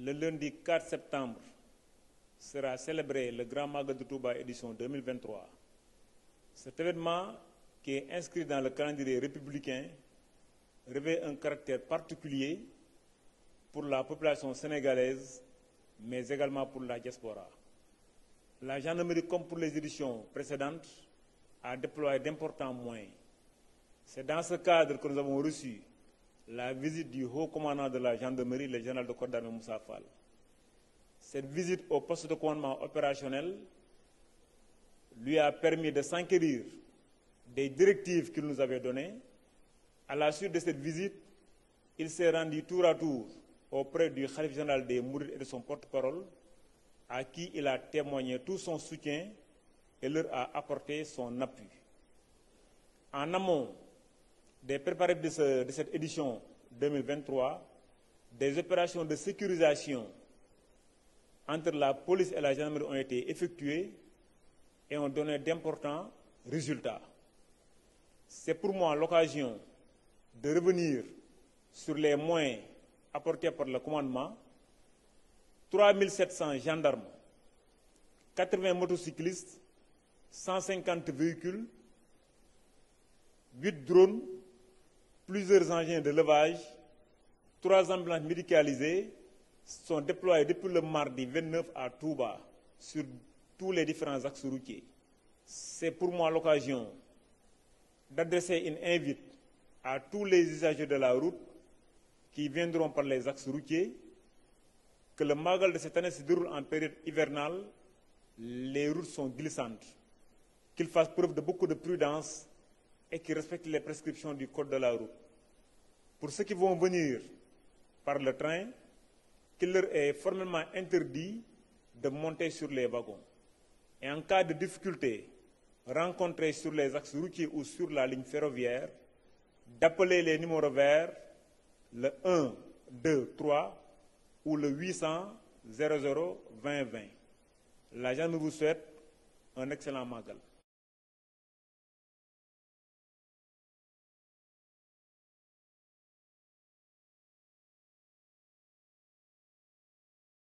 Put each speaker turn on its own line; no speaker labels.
le lundi 4 septembre sera célébré le Grand Magal de Touba édition 2023. Cet événement, qui est inscrit dans le calendrier républicain, revêt un caractère particulier pour la population sénégalaise, mais également pour la diaspora. La gendarmerie, comme pour les éditions précédentes, a déployé d'importants moyens. C'est dans ce cadre que nous avons reçu la visite du haut commandant de la gendarmerie, le général de corps d'armée Moussa Fall. Cette visite au poste de commandement opérationnel lui a permis de s'enquérir des directives qu'il nous avait données. À la suite de cette visite, il s'est rendu tour à tour auprès du khalife général des Mourides et de son porte-parole, à qui il a témoigné tout son soutien et leur a apporté son appui. En amont des préparatifs de cette édition 2023, des opérations de sécurisation entre la police et la gendarmerie ont été effectuées et ont donné d'importants résultats. C'est pour moi l'occasion de revenir sur les moyens apportés par le commandement: 3700 gendarmes, 80 motocyclistes, 150 véhicules, 8 drones, plusieurs engins de levage, 3 ambulances médicalisées sont déployées depuis le mardi 29 à Touba sur tous les différents axes routiers. C'est pour moi l'occasion d'adresser une invite à tous les usagers de la route qui viendront par les axes routiers que le Magal de cette année se déroule en période hivernale. Les routes sont glissantes, qu'ils fassent preuve de beaucoup de prudence et qu'ils respectent les prescriptions du code de la route. Pour ceux qui vont venir par le train, qu'il leur est formellement interdit de monter sur les wagons. Et en cas de difficulté rencontrée sur les axes routiers ou sur la ligne ferroviaire, d'appeler les numéros verts, le 1, 2, 3 ou le 800 00 20 20. La gendarmerie vous souhaite un excellent Magal.